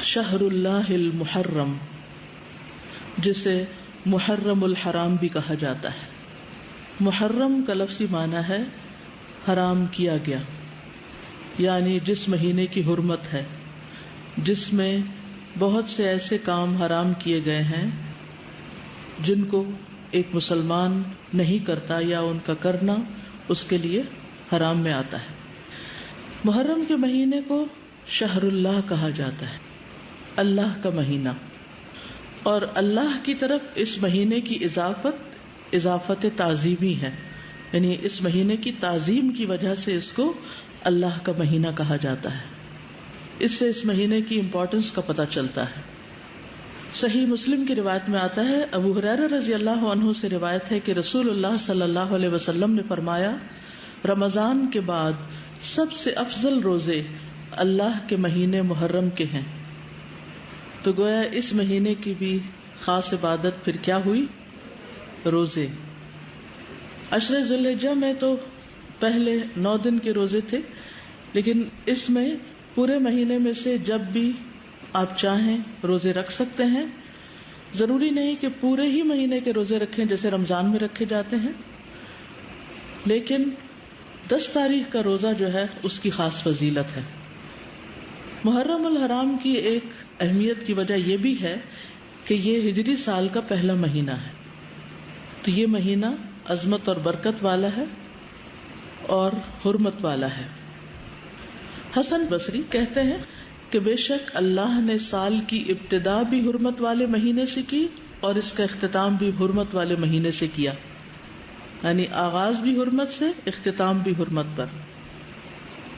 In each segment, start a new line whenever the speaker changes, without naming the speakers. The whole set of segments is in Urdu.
شہر اللہ المحرم، جسے محرم الحرام بھی کہا جاتا ہے۔ محرم کا لفظی معنی ہے حرام کیا گیا، یعنی جس مہینے کی حرمت ہے، جس میں بہت سے ایسے کام حرام کیے گئے ہیں جن کو ایک مسلمان نہیں کرتا یا ان کا کرنا اس کے لیے حرام میں آتا ہے۔ محرم کے مہینے کو شہر اللہ کہا جاتا ہے، اللہ کا مہینہ، اور اللہ کی طرف اس مہینے کی اضافت تعظیمی ہے، یعنی اس مہینے کی تعظیم کی وجہ سے اس کو اللہ کا مہینہ کہا جاتا ہے۔ اس سے اس مہینے کی امپورٹنس کا پتہ چلتا ہے۔ صحیح مسلم کی روایت میں آتا ہے، ابو ہریرہ رضی اللہ عنہ سے روایت ہے کہ رسول اللہ صلی اللہ علیہ وسلم نے فرمایا، رمضان کے بعد سب سے افضل روزے اللہ کے مہینے محرم کے ہیں۔ تو گویا اس مہینے کی بھی خاص عبادت پھر کیا ہوئی؟ روزے۔ عشر ذی الحجہ میں تو پہلے 9 دن کے روزے تھے، لیکن اس میں پورے مہینے میں سے جب بھی آپ چاہیں روزے رکھ سکتے ہیں۔ ضروری نہیں کہ پورے ہی مہینے کے روزے رکھیں جیسے رمضان میں رکھے جاتے ہیں، لیکن 10 تاریخ کا روزہ جو ہے اس کی خاص فضیلت ہے۔ محرم الحرام کی ایک اہمیت کی وجہ یہ بھی ہے کہ یہ ہجری سال کا پہلا مہینہ ہے، تو یہ مہینہ عظمت اور برکت والا ہے اور حرمت والا ہے۔ حسن بصری کہتے ہیں کہ بے شک اللہ نے سال کی ابتدا بھی حرمت والے مہینے سے کی اور اس کا اختتام بھی حرمت والے مہینے سے کیا، یعنی آغاز بھی حرمت سے، اختتام بھی حرمت پر۔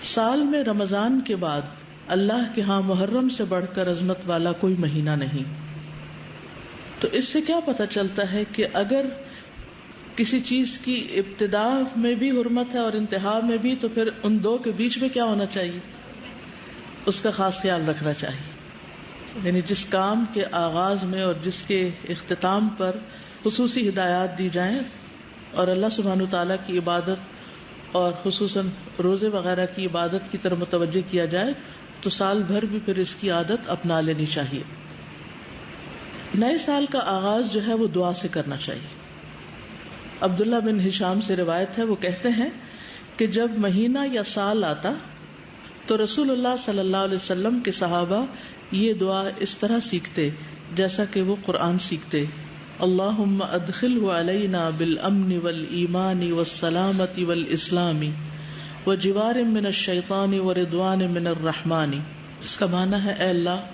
سال میں رمضان کے بعد اللہ کے ہاں محرم سے بڑھ کر عظمت والا کوئی مہینہ نہیں۔ تو اس سے کیا پتہ چلتا ہے کہ اگر کسی چیز کی ابتدا میں بھی حرمت ہے اور انتہا میں بھی، تو پھر ان دو کے بیچ میں کیا ہونا چاہیے؟ اس کا خاص خیال رکھنا چاہیے، یعنی جس کام کے آغاز میں اور جس کے اختتام پر خصوصی ہدایات دی جائیں اور اللہ سبحانہ وتعالیٰ کی عبادت اور خصوصاً روزے وغیرہ کی عبادت کی طرف متوجہ کیا جائے تو سال بھر بھی پھر اس کی عادت اپنا لینی چاہیے۔ نئے سال کا آغاز جو ہے وہ دعا سے کرنا چاہیے۔ عبداللہ بن ہشام سے روایت ہے، وہ کہتے ہیں کہ جب مہینہ یا سال آتا تو رسول اللہ صلی اللہ علیہ وسلم کے صحابہ یہ دعا اس طرح سیکھتے جیسا کہ وہ قرآن سیکھتے، اللہم ادخلہ علینا بالامن والایمان والسلامة والاسلام وجوار من الشیطان ورضوان من الرحمن۔ اس کا معنی ہے، اے اللہ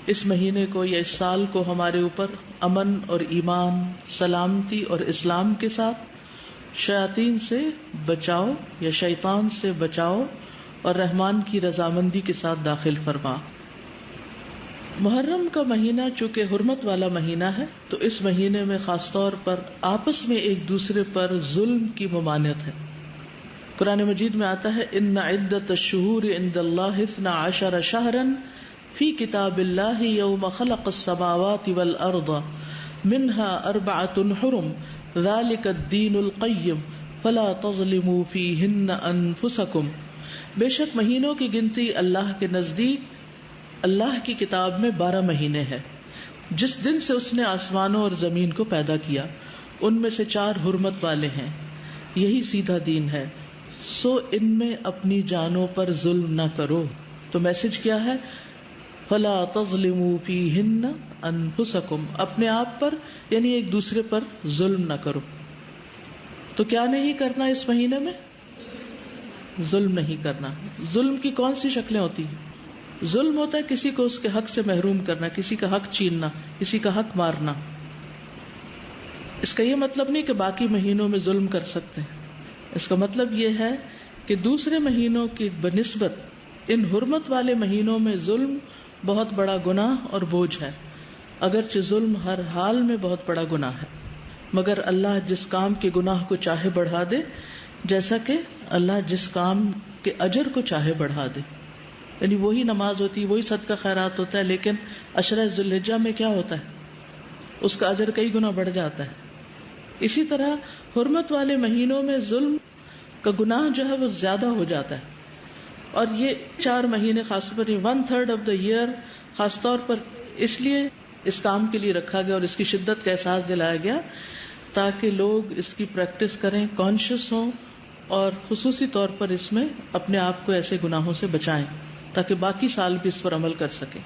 اس مہینے کو یا اس سال کو ہمارے اوپر امن اور ایمان، سلامتی اور اسلام کے ساتھ، شیاطین سے بچاؤ یا شیطان سے بچاؤ اور رحمان کی رضامندی کے ساتھ داخل فرما۔ محرم کا مہینہ چونکہ حرمت والا مہینہ ہے تو اس مہینے میں خاص طور پر آپس میں ایک دوسرے پر ظلم کی ممانعت ہے۔ قرآن مجید میں آتا ہے، ان عدۃ الشہور عند اللہ 12 شہرا فی کتاب اللہ یوم خلق السماوات والارض منها 4 حرم ذلک الدین القیم فلا تظلموا فیہن انفسکم۔ بے شک مہینوں کی گنتی اللہ کے نزدیک اللہ کی کتاب میں 12 مہینے ہیں، جس دن سے اس نے آسمانوں اور زمین کو پیدا کیا ان میں سے 4 حرمت والے ہیں، یہی سیدھا دین ہے، سو ان میں اپنی جانوں پر ظلم نہ کرو۔ تو میسج کیا ہے؟ فلا تظلموا فیہن انفسکم، اپنے آپ پر یعنی ایک دوسرے پر ظلم نہ کرو۔ تو کیا نہیں کرنا اس مہینے میں؟ ظلم نہیں کرنا۔ ظلم کی کون سی شکلیں ہوتی ہیں؟ ظلم ہوتا ہے کسی کو اس کے حق سے محروم کرنا، کسی کا حق چھیننا، کسی کا حق مارنا۔ اس کا یہ مطلب نہیں کہ باقی مہینوں میں ظلم کر سکتے ہیں، اس کا مطلب یہ ہے کہ دوسرے مہینوں کی بنسبت ان حرمت والے مہینوں میں ظلم بہت بڑا گناہ اور بوجھ ہے، اگرچہ ظلم ہر حال میں بہت بڑا گناہ ہے، مگر اللہ جس کام کے گناہ کو چاہے بڑھا دے، جیسا کہ اللہ جس کام کے اجر کو چاہے بڑھا دے۔ یعنی وہی نماز ہوتی ہے، وہی صدقہ خیرات ہوتا ہے، لیکن عشرہ ذی الحجہ میں کیا ہوتا ہے؟ اس کا اجر کئی گنا بڑھ جاتا ہے۔ اسی طرح حرمت والے مہینوں میں ظلم کا گناہ جو ہے وہ زیادہ ہو جاتا ہے، اور یہ 4 مہینے خاص طور پر 1/3 آف دا ایئر خاص طور پر اس لیے اس کام کے لیے رکھا گیا اور اس کی شدت کا احساس دلایا گیا تاکہ لوگ اس کی پریکٹس کریں، کانشیس ہوں، اور خصوصی طور پر اس میں اپنے آپ کو ایسے گناہوں سے بچائیں تاکہ باقی سال بھی اس پر عمل کر سکیں.